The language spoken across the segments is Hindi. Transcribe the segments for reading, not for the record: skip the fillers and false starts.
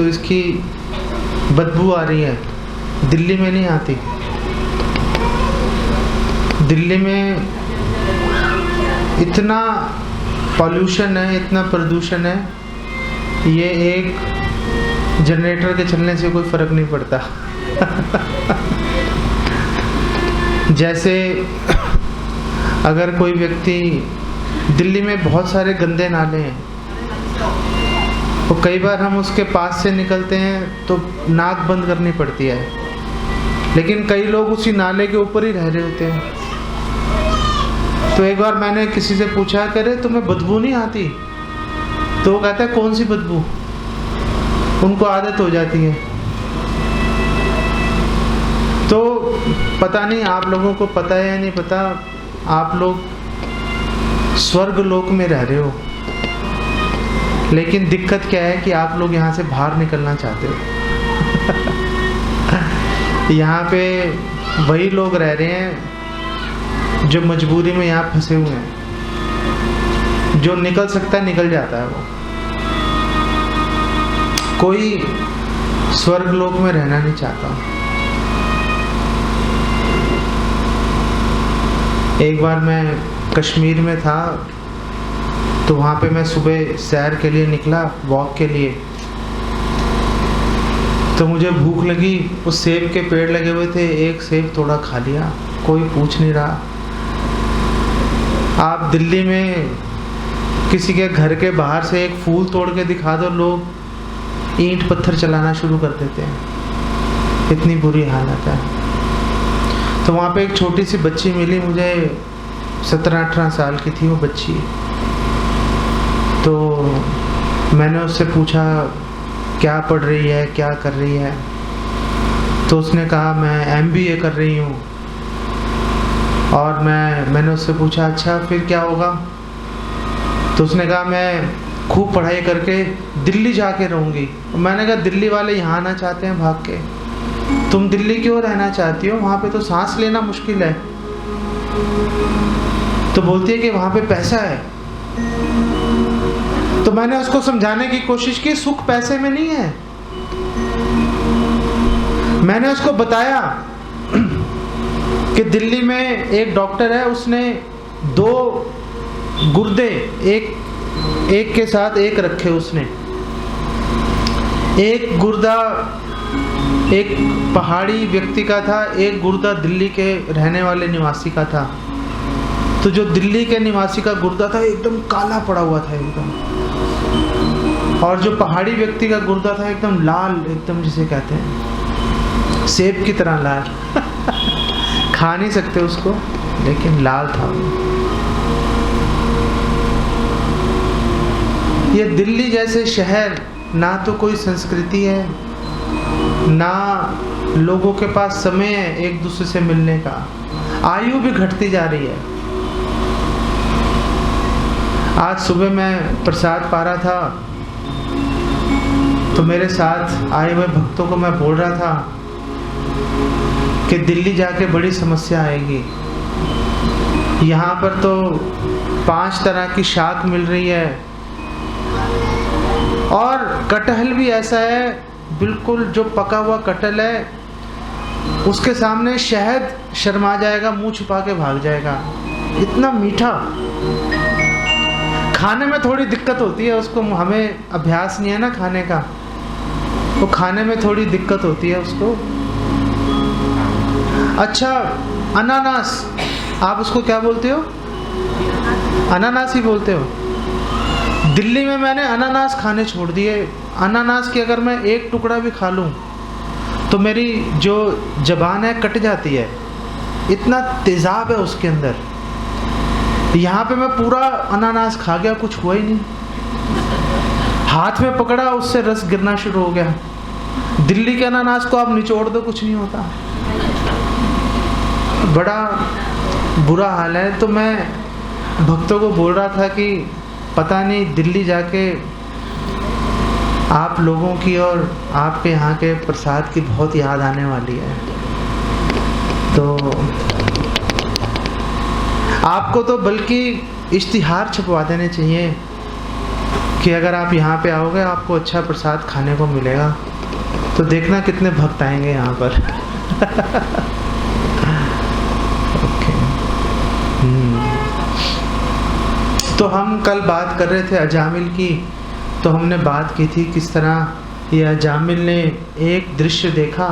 तो इसकी बदबू आ रही है। दिल्ली में नहीं आती। दिल्ली में इतना पॉल्यूशन है, इतना प्रदूषण है, ये एक जनरेटर के चलने से कोई फर्क नहीं पड़ता। जैसे अगर कोई व्यक्ति, दिल्ली में बहुत सारे गंदे नाले हैं, तो कई बार हम उसके पास से निकलते हैं तो नाक बंद करनी पड़ती है, लेकिन कई लोग उसी नाले के ऊपर ही रह रहे होते हैं। तो एक बार मैंने किसी से पूछा, कह रहे तुम्हें बदबू नहीं आती? तो वो कहता है कौन सी बदबू? उनको आदत हो जाती है। तो पता नहीं आप लोगों को पता है या नहीं पता, आप लोग स्वर्ग लोक में रह रहे हो, लेकिन दिक्कत क्या है कि आप लोग यहाँ से बाहर निकलना चाहते हो। यहाँ पे वही लोग रह रहे हैं जो मजबूरी में यहाँ फंसे हुए हैं। जो निकल सकता है निकल जाता है। वो कोई स्वर्ग लोक में रहना नहीं चाहता। एक बार मैं कश्मीर में था, तो वहाँ पे मैं सुबह सैर के लिए निकला, वॉक के लिए। तो मुझे भूख लगी, उस सेब के पेड़ लगे हुए थे, एक सेब थोड़ा खा लिया, कोई पूछ नहीं रहा। आप दिल्ली में किसी के घर के बाहर से एक फूल तोड़ के दिखा दो, लोग ईंट पत्थर चलाना शुरू कर देते हैं। इतनी बुरी हालत है। तो वहाँ पे एक छोटी सी बच्ची मिली मुझे, 17-18 साल की थी वो बच्ची। तो मैंने उससे पूछा क्या पढ़ रही है, क्या कर रही है? तो उसने कहा मैं MBA कर रही हूँ। और मैंने उससे पूछा अच्छा फिर क्या होगा? तो उसने कहा मैं खूब पढ़ाई करके दिल्ली जाके रहूँगी। मैंने कहा दिल्ली वाले यहाँ आना चाहते हैं भाग के, तुम दिल्ली क्यों रहना चाहती हो? वहाँ पे तो सांस लेना मुश्किल है। तो बोलती है कि वहाँ पे पैसा है। तो मैंने उसको समझाने की कोशिश की, सुख पैसे में नहीं है। मैंने उसको बताया कि दिल्ली में एक डॉक्टर है, उसने 2 गुर्दे एक के साथ एक रखे। उसने एक गुर्दा एक पहाड़ी व्यक्ति का था, एक गुर्दा दिल्ली के रहने वाले निवासी का था। तो जो दिल्ली के निवासी का गुर्दा था एकदम काला पड़ा हुआ था एकदम, और जो पहाड़ी व्यक्ति का गुर्दा था एकदम लाल, एकदम जिसे कहते हैं सेब की तरह लाल। खा नहीं सकते उसको, लेकिन लाल था। ये दिल्ली जैसे शहर, ना तो कोई संस्कृति है, ना लोगों के पास समय है एक दूसरे से मिलने का। आयु भी घटती जा रही है। आज सुबह मैं प्रसाद पा रहा था, तो मेरे साथ आए हुए भक्तों को मैं बोल रहा था कि दिल्ली जाके बड़ी समस्या आएगी। यहाँ पर तो 5 तरह की शाक मिल रही है, और कटहल भी ऐसा है, बिल्कुल जो पका हुआ कटहल है, उसके सामने शहद शर्मा जाएगा, मुंह छुपा के भाग जाएगा। इतना मीठा। खाने में थोड़ी दिक्कत होती है उसको, हमें अभ्यास नहीं है ना खाने का, तो खाने में थोड़ी दिक्कत होती है उसको। अच्छा, अनानास, आप उसको क्या बोलते हो? अनानास ही बोलते हो। दिल्ली में मैंने अनानास खाने छोड़ दिए। अनानास की अगर मैं एक टुकड़ा भी खा लूं तो मेरी जो ज़बान है कट जाती है, इतना तेज़ाब है उसके अंदर। यहाँ पे मैं पूरा अनानास खा गया, कुछ हुआ ही नहीं। हाथ में पकड़ा, उससे रस गिरना शुरू हो गया। दिल्ली के अनानास को आप निचोड़ दो, कुछ नहीं होता। बड़ा बुरा हाल है। तो मैं भक्तों को बोल रहा था कि पता नहीं दिल्ली जाके आप लोगों की और आपके यहाँ के प्रसाद की बहुत याद आने वाली है। तो आपको तो बल्कि इश्तिहार छपवा देने चाहिए कि अगर आप यहाँ पे आओगे आपको अच्छा प्रसाद खाने को मिलेगा, तो देखना कितने भक्त आएंगे यहाँ पर। ओके। तो हम कल बात कर रहे थे अजामिल की, तो हमने बात की थी किस तरह ये अजामिल ने एक दृश्य देखा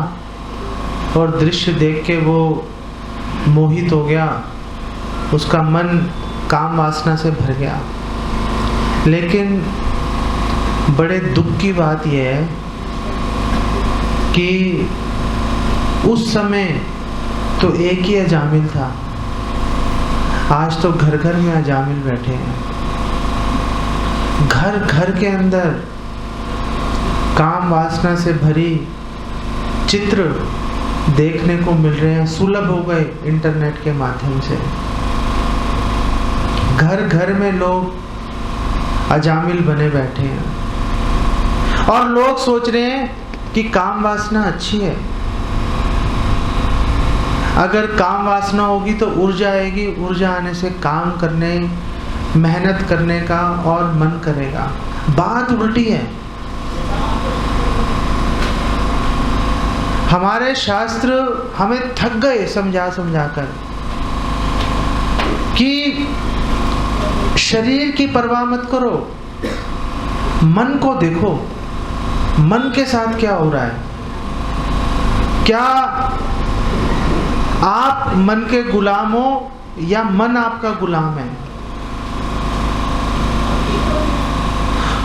और दृश्य देख के वो मोहित हो गया, उसका मन काम वासना से भर गया। लेकिन बड़े दुख की बात यह है कि उस समय तो एक ही अजामिल था, आज तो घर घर में अजामिल बैठे हैं। घर घर के अंदर काम वासना से भरी चित्र देखने को मिल रहे हैं, सुलभ हो गए इंटरनेट के माध्यम से। घर घर में लोग अजामिल बने बैठे हैं और लोग सोच रहे हैं कि काम वासना अच्छी है। अगर काम वासना होगी तो ऊर्जा आएगी, ऊर्जा आने से काम करने, मेहनत करने का और मन करेगा। बात उल्टी है। हमारे शास्त्र हमें थक गए समझा समझा कर कि शरीर की परवाह मत करो, मन को देखो, मन के साथ क्या हो रहा है। क्या आप मन के गुलाम हो या मन आपका गुलाम है?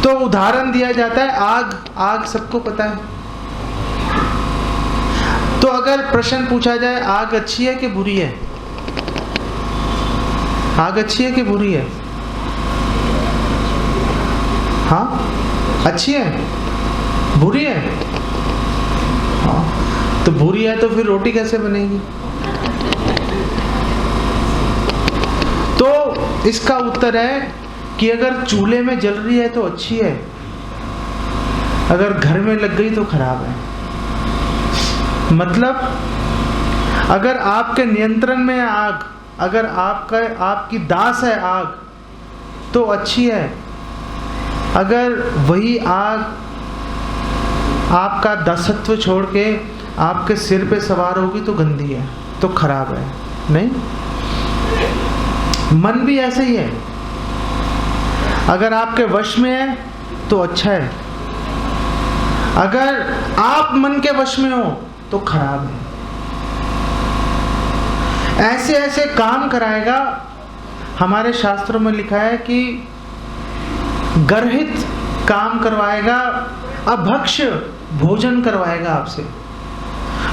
तो उदाहरण दिया जाता है आग। आग सबको पता है। तो अगर प्रश्न पूछा जाए आग अच्छी है कि बुरी है, आग अच्छी है कि बुरी है? हाँ, अच्छी है, बुरी है? हाँ, तो बुरी है तो फिर रोटी कैसे बनेगी? तो इसका उत्तर है कि अगर चूल्हे में जल रही है तो अच्छी है, अगर घर में लग गई तो खराब है। मतलब अगर आपके नियंत्रण में है आग, अगर आपकी दास है आग, तो अच्छी है। अगर वही आग आपका दासत्व छोड़ के आपके सिर पे सवार होगी तो गंदी है, तो खराब है। नहीं, मन भी ऐसे ही है। अगर आपके वश में है तो अच्छा है, अगर आप मन के वश में हो तो खराब है। ऐसे ऐसे काम कराएगा। हमारे शास्त्रों में लिखा है कि गर्हित काम करवाएगा, अभक्ष भोजन करवाएगा आपसे।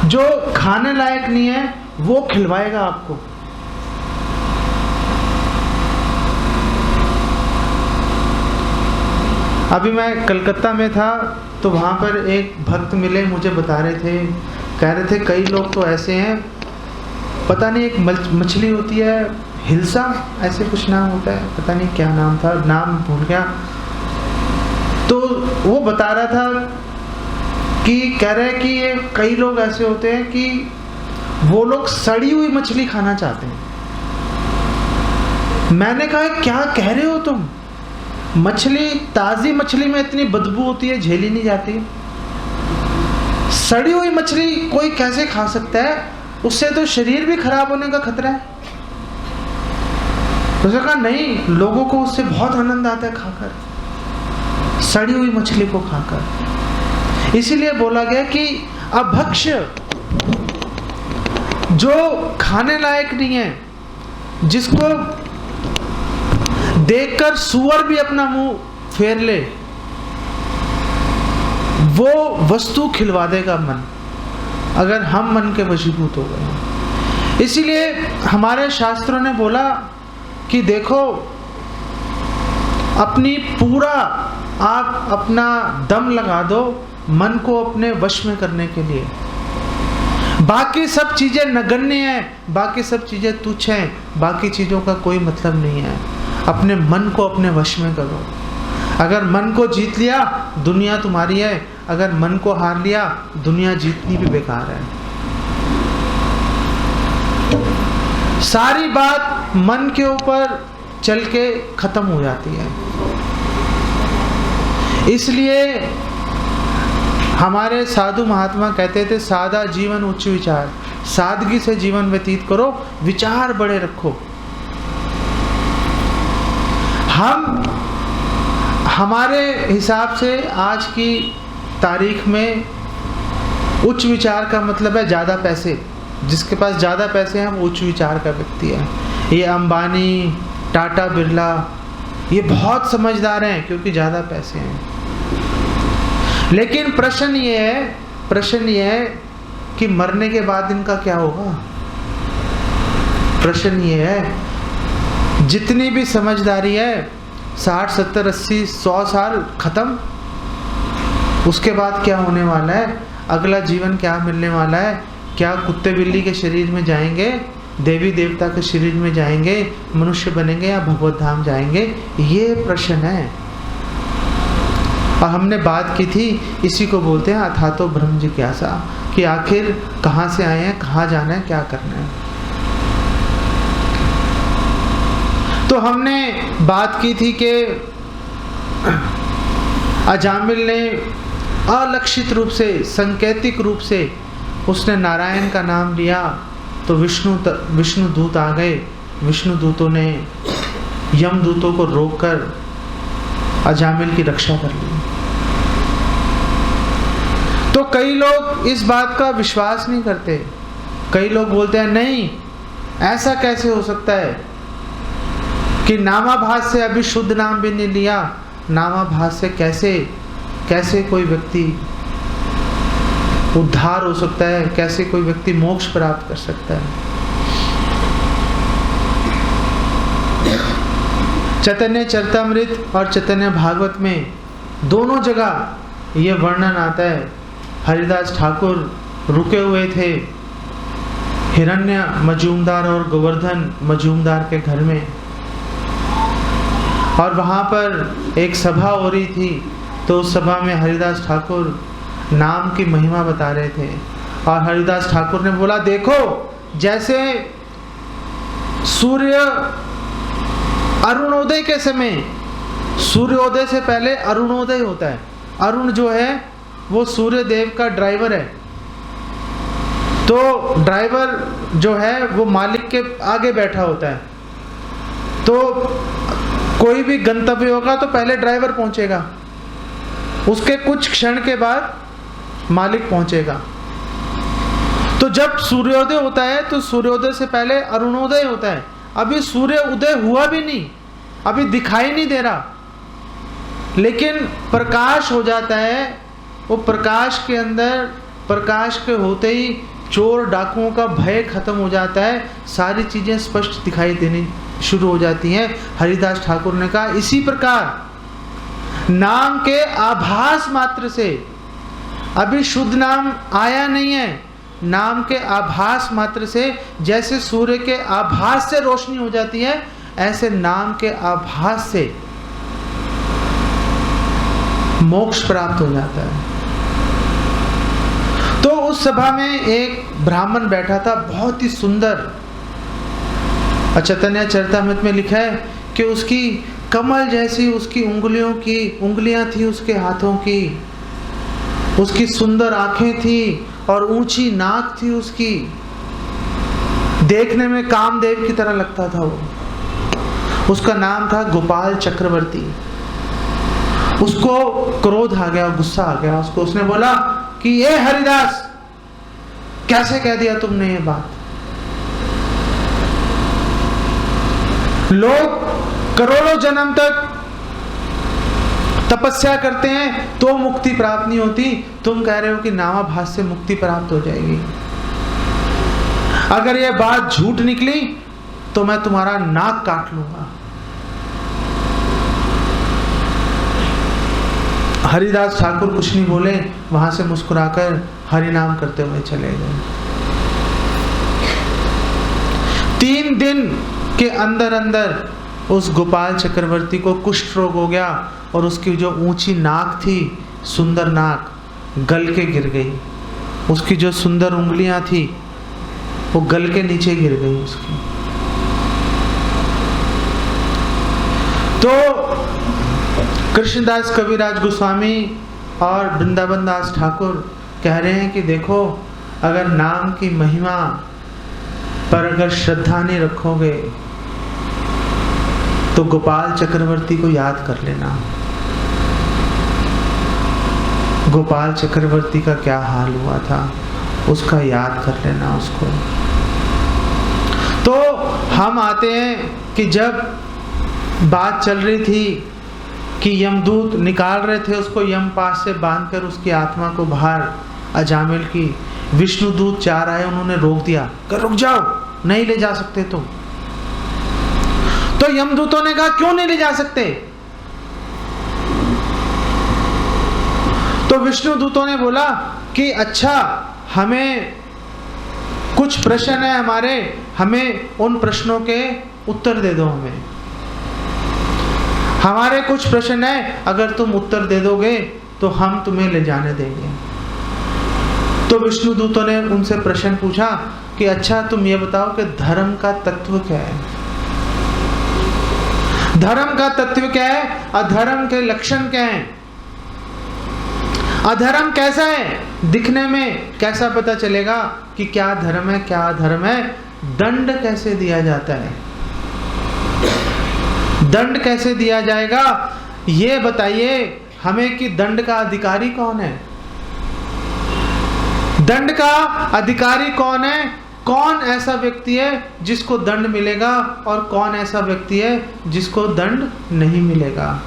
जो खाने लायक नहीं है वो खिलवाएगा आपको। अभी मैं कलकत्ता में था तो वहाँ पर एक भक्त मिले, मुझे बता रहे थे, कह रहे थे कई लोग तो ऐसे हैं, पता नहीं एक मछली होती है हिल्सा, ऐसे कुछ नाम होता है, पता नहीं क्या नाम था, नाम भूल गया। तो वो बता रहा था कि कह रहे कि ये कई लोग ऐसे होते हैं कि वो लोग सड़ी हुई मछली खाना चाहते हैं। मैंने कहा क्या कह रहे हो तुम? मछली, ताज़ी मछली में इतनी बदबू होती है, झेली नहीं जाती। सड़ी हुई मछली कोई कैसे खा सकता है? उससे तो शरीर भी खराब होने का खतरा है। उसने कहा नहीं, लोगों को उससे बहुत आनंद आता है खाकर, सड़ी हुई मछली को खाकर। इसीलिए बोला गया कि अभक्ष, जो खाने लायक नहीं है, जिसको देखकर सुअर भी अपना मुंह फेर ले, वो वस्तु खिलवा देगा मन, अगर हम मन के वशीभूत हो गए। इसीलिए हमारे शास्त्रों ने बोला कि देखो, अपनी पूरा आप अपना दम लगा दो मन को अपने वश में करने के लिए। बाकी सब चीजें नगण्य हैं, बाकी सब चीजें तुच्छ हैं, बाकी चीजों का कोई मतलब नहीं है। अपने मन को अपने वश में करो। अगर मन को जीत लिया दुनिया तुम्हारी है, अगर मन को हार लिया दुनिया जीतनी भी बेकार है। सारी बात मन के ऊपर चल के खत्म हो जाती है। इसलिए हमारे साधु महात्मा कहते थे, सादा जीवन उच्च विचार। सादगी से जीवन व्यतीत करो, विचार बड़े रखो। हम हमारे हिसाब से आज की तारीख में उच्च विचार का मतलब है ज़्यादा पैसे। जिसके पास ज़्यादा पैसे हैं वो उच्च विचार का व्यक्ति है। ये अंबानी, टाटा, बिरला, ये बहुत समझदार हैं क्योंकि ज़्यादा पैसे हैं। लेकिन प्रश्न ये है कि मरने के बाद इनका क्या होगा। प्रश्न ये है, जितनी भी समझदारी है 60, 70, 80, 100 साल खत्म। उसके बाद क्या होने वाला है, अगला जीवन क्या मिलने वाला है। क्या कुत्ते बिल्ली के शरीर में जाएंगे, देवी देवता के शरीर में जाएंगे, मनुष्य बनेंगे या भगवत धाम जाएंगे, ये प्रश्न है। और हमने बात की थी, इसी को बोलते हैं अथातो ब्रह्म जिज्ञासा, कि आखिर कहाँ से आए हैं, कहाँ जाना है, क्या करना है। तो हमने बात की थी कि अजामिल ने अलक्षित रूप से, सांकेतिक रूप से उसने नारायण का नाम लिया तो विष्णु दूत आ गए। विष्णु दूतों ने यमदूतों को रोककर अजामिल की रक्षा कर ली। तो कई लोग इस बात का विश्वास नहीं करते। कई लोग बोलते हैं नहीं, ऐसा कैसे हो सकता है कि नामाभास से अभी शुद्ध नाम भी नहीं लिया, नामाभास से कैसे कोई व्यक्ति उद्धार हो सकता है, कैसे कोई व्यक्ति मोक्ष प्राप्त कर सकता है। चैतन्य चरितामृत और चैतन्य भागवत में दोनों जगह ये वर्णन आता है। हरिदास ठाकुर रुके हुए थे हिरण्य मजूमदार और गोवर्धन मजूमदार के घर में, और वहाँ पर एक सभा हो रही थी। तो उस सभा में हरिदास ठाकुर नाम की महिमा बता रहे थे, और हरिदास ठाकुर ने बोला, देखो जैसे सूर्य अरुणोदय के समय, सूर्योदय से पहले अरुणोदय होता है। अरुण जो है वो सूर्य देव का ड्राइवर है। तो ड्राइवर जो है वो मालिक के आगे बैठा होता है। तो कोई भी गंतव्य होगा तो पहले ड्राइवर पहुंचेगा, उसके कुछ क्षण के बाद मालिक पहुंचेगा। तो जब सूर्योदय होता है तो सूर्योदय से पहले अरुणोदय होता है। अभी सूर्य उदय हुआ भी नहीं, अभी दिखाई नहीं दे रहा, लेकिन प्रकाश हो जाता है। वो प्रकाश के अंदर, प्रकाश के होते ही चोर डाकुओं का भय खत्म हो जाता है, सारी चीजें स्पष्ट दिखाई देनी शुरू हो जाती हैं। हरिदास ठाकुर ने कहा, इसी प्रकार नाम के आभास मात्र से, अभी शुद्ध नाम आया नहीं है, नाम के आभास मात्र से, जैसे सूर्य के आभास से रोशनी हो जाती है, ऐसे नाम के आभास से मोक्ष प्राप्त हो जाता है। तो उस सभा में एक ब्राह्मण बैठा था, बहुत ही सुंदर। चैतन्य चरितामृत में लिखा है कि उसकी कमल जैसी उसकी उंगलियां थी, उसके हाथों की, उसकी सुंदर आंखें थी और ऊंची नाक थी उसकी। देखने में कामदेव की तरह लगता था वो। उसका नाम था गोपाल चक्रवर्ती। उसको क्रोध आ गया, गुस्सा आ गया उसको। उसने बोला कि ये हरिदास, कैसे कह दिया तुमने ये बात। लोग करोड़ों जन्म तक तपस्या करते हैं तो मुक्ति प्राप्त नहीं होती, तुम कह रहे हो कि नामाभास से मुक्ति प्राप्त हो जाएगी। अगर यह बात झूठ निकली तो मैं तुम्हारा नाक काट लूंगा। हरिदास ठाकुर कुछ नहीं बोले, वहां से मुस्कुराकर हरि नाम करते हुए चले गए। 3 दिन के अंदर अंदर उस गोपाल चक्रवर्ती को कुष्ठ रोग हो गया और उसकी जो ऊंची नाक थी, सुंदर नाक, गल के गिर गई। उसकी जो सुंदर उंगलियां थी वो गल के नीचे गिर गई उसकी। तो कृष्णदास कविराज गोस्वामी और वृंदावन दास ठाकुर कह रहे हैं कि देखो, अगर नाम की महिमा पर अगर श्रद्धा नहीं रखोगे तो गोपाल चक्रवर्ती को याद कर लेना। गोपाल चक्रवर्ती का क्या हाल हुआ था, उसका याद कर लेना उसको। तो हम आते हैं कि जब बात चल रही थी कि यमदूत निकाल रहे थे उसको यमपाश से बांधकर उसकी आत्मा को बाहर, अजामिल की विष्णुदूत चार आए, उन्होंने रोक दिया, कर रुक जाओ, नहीं ले जा सकते तुम। तो यमदूतों ने कहा क्यों नहीं ले जा सकते? तो विष्णुदूतों ने बोला कि अच्छा, हमें कुछ प्रश्न है हमारे, हमें उन प्रश्नों के उत्तर दे दो। हमारे कुछ प्रश्न है, अगर तुम उत्तर दे दोगे तो हम तुम्हें ले जाने देंगे। तो विष्णुदूतों ने उनसे प्रश्न पूछा कि अच्छा, तुम ये बताओ कि धर्म का तत्व क्या है? धर्म का तत्व क्या है? अधर्म के लक्षण क्या हैं? अधर्म कैसा है? दिखने में कैसा पता चलेगा कि क्या धर्म है, क्या अधर्म है? दंड कैसे दिया जाता है? दंड कैसे दिया जाएगा, ये बताइए हमें कि दंड का अधिकारी कौन है? दंड का अधिकारी कौन है? कौन ऐसा व्यक्ति है जिसको दंड मिलेगा और कौन ऐसा व्यक्ति है जिसको दंड नहीं मिलेगा?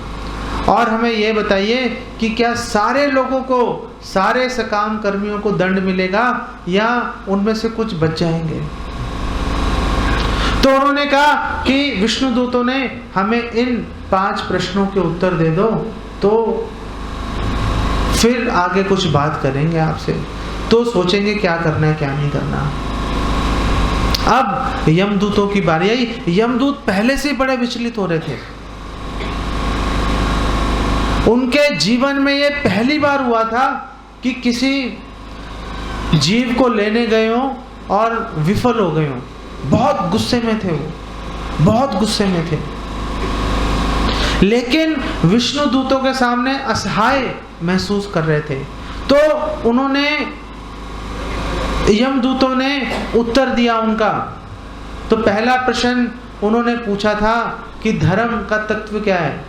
और हमें यह बताइए कि क्या सारे लोगों को, सारे सकाम कर्मियों को दंड मिलेगा या उनमें से कुछ बच जाएंगे? तो उन्होंने कहा कि विष्णुदूतों ने हमें इन 5 प्रश्नों के उत्तर दे दो, तो फिर आगे कुछ बात करेंगे आपसे, तो सोचेंगे क्या करना है क्या नहीं करना। अब यमदूतों की बारी आई। यमदूत पहले से बड़े विचलित हो रहे थे। उनके जीवन में ये पहली बार हुआ था कि किसी जीव को लेने गए हो और विफल हो गए हो। बहुत गुस्से में थे वो, बहुत गुस्से में थे। लेकिन विष्णु दूतों के सामने असहाय महसूस कर रहे थे। तो उन्होंने, यमदूतों ने उत्तर दिया उनका। तो पहला प्रश्न उन्होंने पूछा था कि धर्म का तत्व क्या है?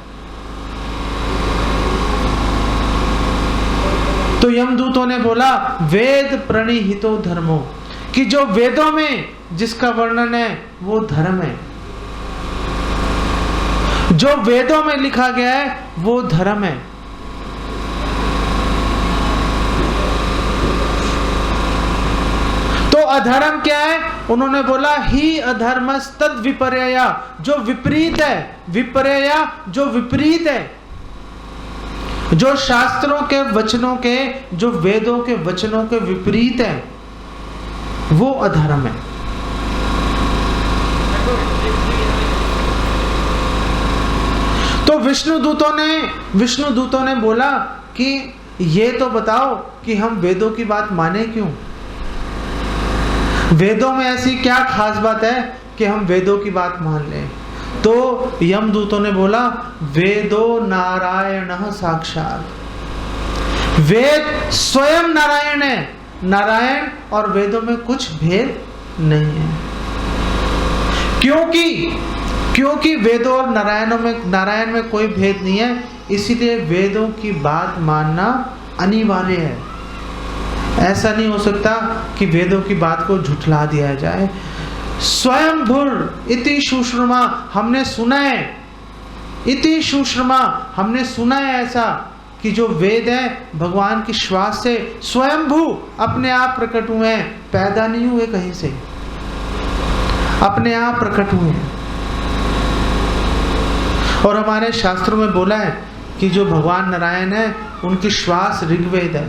तो यमदूतों ने बोला वेद प्रणिहितो धर्मो, कि जो वेदों में जिसका वर्णन है वो धर्म है, जो वेदों में लिखा गया है वो धर्म है। तो अधर्म क्या है? उन्होंने बोला ही अधर्मस् तद विपर्यया, जो विपरीत है, विपर्यया जो विपरीत है, जो शास्त्रों के वचनों के, जो वेदों के वचनों के विपरीत है, वो अधर्म है। तो विष्णुदूतों ने बोला कि ये तो बताओ कि हम वेदों की बात माने क्यों? वेदों में ऐसी क्या खास बात है कि हम वेदों की बात मान लें? तो यमदूतों ने बोला वेदो नारायणः साक्षात्, वेद स्वयं नारायण है। नारायण और वेदों में कुछ भेद नहीं है। क्योंकि वेदों और नारायण में कोई भेद नहीं है, इसीलिए वेदों की बात मानना अनिवार्य है। ऐसा नहीं हो सकता कि वेदों की बात को झुठला दिया जाए। स्वयंभुर इति शुश्रुमा, हमने सुना है, इति शुश्रुमा हमने सुना है ऐसा कि जो वेद है भगवान की श्वास से स्वयंभू अपने आप प्रकट हुए हैं, पैदा नहीं हुए कहीं से, अपने आप प्रकट हुए हैं। और हमारे शास्त्रों में बोला है कि जो भगवान नारायण है उनकी श्वास ऋग्वेद है।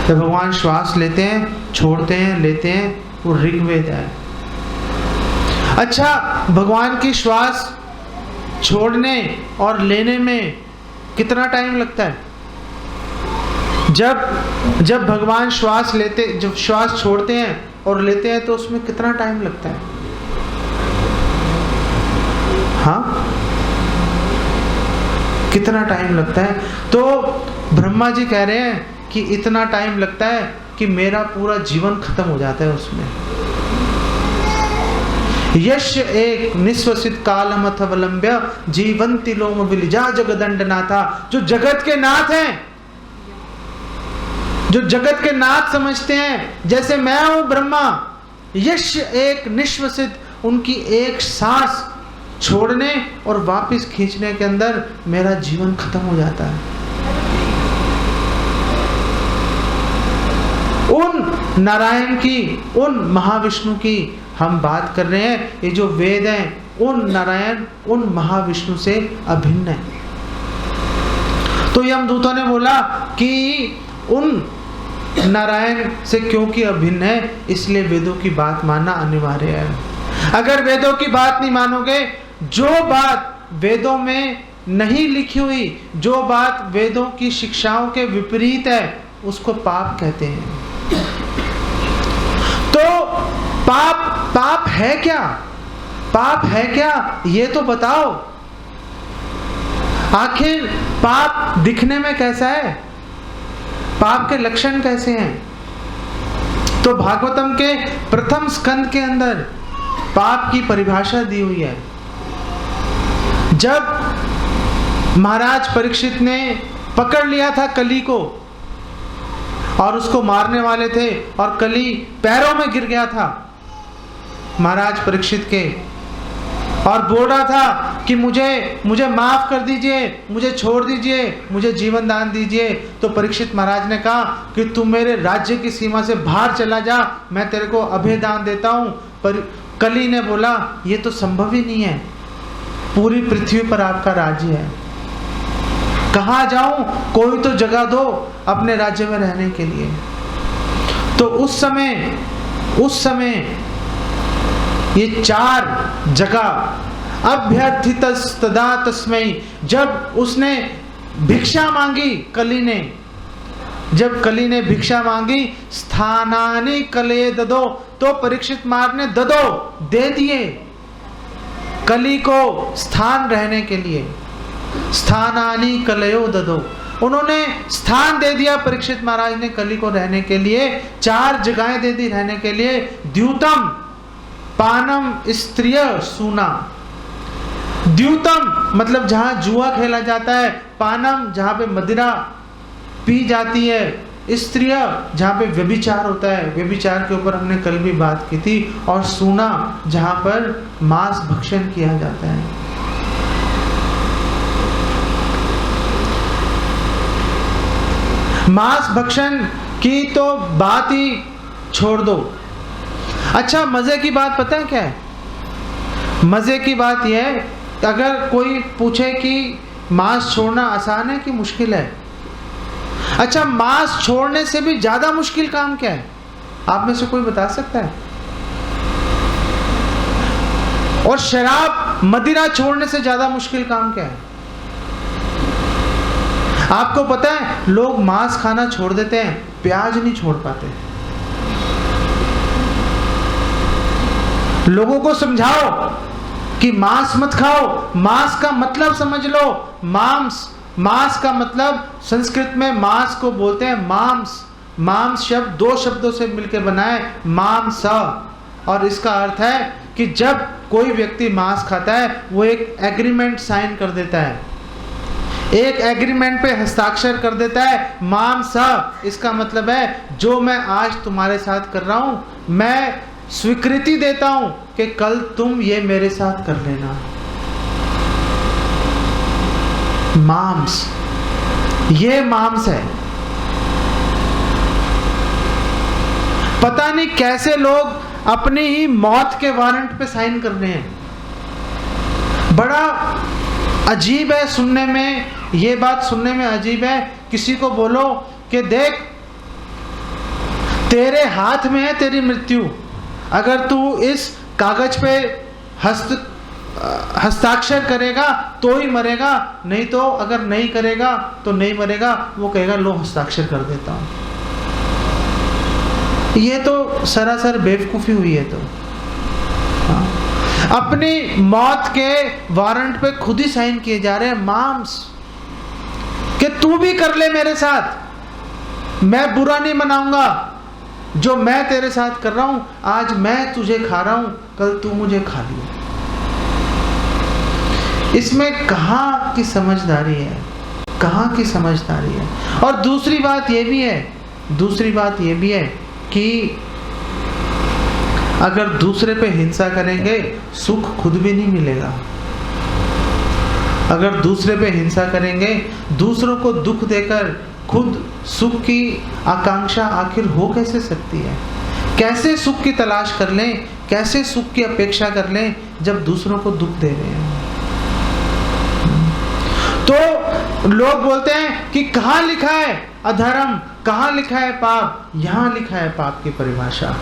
जब भगवान श्वास लेते हैं, छोड़ते हैं, लेते हैं, वो ऋग्वेद है। अच्छा, भगवान की श्वास छोड़ने और लेने में कितना टाइम लगता है? जब भगवान श्वास लेते, जब श्वास छोड़ते हैं और लेते हैं तो उसमें कितना टाइम लगता है? हाँ, कितना टाइम लगता है? तो ब्रह्मा जी कह रहे हैं कि इतना टाइम लगता है कि मेरा पूरा जीवन खत्म हो जाता है उसमें। यश एक निश्वसित कालमथ अवलंब्य जीवंति लोम विलिजा जगदंड नाथा। जो जगत के नाथ हैं, जो जगत के नाथ समझते हैं, जैसे मैं हूं ब्रह्मा, यश एक निश्वसित, उनकी एक सांस छोड़ने और वापस खींचने के अंदर मेरा जीवन खत्म हो जाता है। उन नारायण की, उन महाविष्णु की हम बात कर रहे हैं। ये जो वेद हैं, उन नारायण, उन महाविष्णु से अभिन्न है। तो यमदूतों ने बोला कि उन नारायण से क्योंकि अभिन्न है, इसलिए वेदों की बात मानना अनिवार्य है। अगर वेदों की बात नहीं मानोगे, जो बात वेदों में नहीं लिखी हुई, जो बात वेदों की शिक्षाओं के विपरीत है, उसको पाप कहते हैं। तो पाप है क्या? पाप है क्या ये तो बताओ। आखिर पाप दिखने में कैसा है? पाप के लक्षण कैसे हैं? तो भागवतम के प्रथम स्कंद के अंदर पाप की परिभाषा दी हुई है। जब महाराज परीक्षित ने पकड़ लिया था कली को और उसको मारने वाले थे और कली पैरों में गिर गया था महाराज परीक्षित के, और बोल रहा था कि मुझे माफ कर दीजिए, मुझे छोड़ दीजिए, मुझे जीवन दान दीजिए। तो परीक्षित महाराज ने कहा कि तू मेरे राज्य की सीमा से बाहर चला जा, मैं तेरे को अभय दान देता हूं। पर कली ने बोला ये तो संभव ही नहीं है, पूरी पृथ्वी पर आपका राज्य है, कहाँ जाऊं? कोई तो जगह दो अपने राज्य में रहने के लिए। तो उस समय ये 4 जगह अभ्यर्थितस्तदा तस्मै, जब उसने भिक्षा मांगी, कली ने जब कली ने भिक्षा मांगी, स्थानानि कले ददो, तो परीक्षित महाराज ने ददो दे दिए कली को स्थान रहने के लिए। स्थानानि कलयो ददो, उन्होंने स्थान दे दिया परीक्षित महाराज ने कली को रहने के लिए। 4 जगहें दे दी रहने के लिए। द्यूतम पानम स्त्रिय सूना। द्यूतम मतलब जहां जुआ खेला जाता है, पानम जहां पे मदिरा पी जाती है, स्त्रिय जहां पे व्यभिचार होता है, व्यभिचार के ऊपर हमने कल भी बात की थी, और सूना जहां पर मांस भक्षण किया जाता है। मांस भक्षण की तो बात ही छोड़ दो। अच्छा, मजे की बात पता है क्या है? मजे की बात यह है, अगर कोई पूछे कि मांस छोड़ना आसान है कि मुश्किल है? अच्छा, मांस छोड़ने से भी ज्यादा मुश्किल काम क्या है? आप में से कोई बता सकता है? और शराब मदिरा छोड़ने से ज्यादा मुश्किल काम क्या है? आपको पता है लोग मांस खाना छोड़ देते हैं, प्याज नहीं छोड़ पाते। लोगों को समझाओ कि मांस मत खाओ, मांस का मतलब समझ लो। मांस का मतलब संस्कृत में मांस को बोलते हैं मांस। मांस शब्द 2 शब्दों से मिलकर बना है, मांस, और इसका अर्थ है कि जब कोई व्यक्ति मांस खाता है वो एक एग्रीमेंट साइन कर देता है, एक एग्रीमेंट पे हस्ताक्षर कर देता है। मांस, इसका मतलब है जो मैं आज तुम्हारे साथ कर रहा हूं, मैं स्वीकृति देता हूं कि कल तुम ये मेरे साथ कर लेना। मांस, ये मांस है। पता नहीं कैसे लोग अपनी ही मौत के वारंट पे साइन कर रहे हैं। बड़ा अजीब है सुनने में, ये बात सुनने में अजीब है। किसी को बोलो कि देख तेरे हाथ में है तेरी मृत्यु, अगर तू इस कागज पे हस्ताक्षर करेगा तो ही मरेगा, नहीं तो अगर नहीं करेगा तो नहीं मरेगा। वो कहेगा लो हस्ताक्षर कर देता हूं। ये तो सरासर बेवकूफी हुई है। तो अपनी मौत के वारंट पे खुद ही साइन किए जा रहे हैं। मांस, तू भी कर ले मेरे साथ, मैं बुरा नहीं मनाऊंगा। जो मैं तेरे साथ कर रहा हूं, आज मैं तुझे खा रहा हूं, कल तू मुझे खा लियो। इसमें कहाँ की समझदारी है, कहाँ की समझदारी है। और दूसरी बात ये भी है कि अगर दूसरे पे हिंसा करेंगे सुख खुद भी नहीं मिलेगा। अगर दूसरे पे हिंसा करेंगे, दूसरों को दुख देकर खुद सुख की आकांक्षा आखिर हो कैसे सकती है? कैसे सुख की तलाश कर लें, कैसे सुख की अपेक्षा कर लें जब दूसरों को दुख दे रहे हैं? तो लोग बोलते हैं कि कहाँ लिखा है अधर्म, कहाँ लिखा है पाप? यहाँ लिखा है पाप की परिभाषा।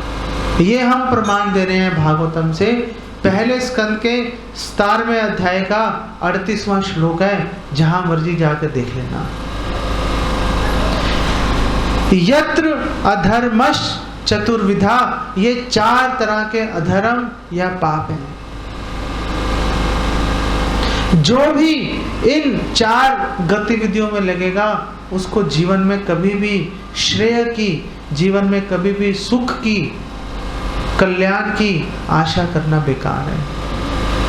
ये हम प्रमाण दे रहे हैं भागवतम से। पहले स्कंद के 17वें अध्याय का 38वां श्लोक है, जहां मर्जी जाकर देख लेना। यत्र अधर्मश्च चतुर्विधा, ये 4 तरह के अधर्म या पाप हैं। जो भी इन 4 गतिविधियों में लगेगा उसको जीवन में कभी भी श्रेय की, जीवन में कभी भी सुख की, कल्याण की आशा करना बेकार है।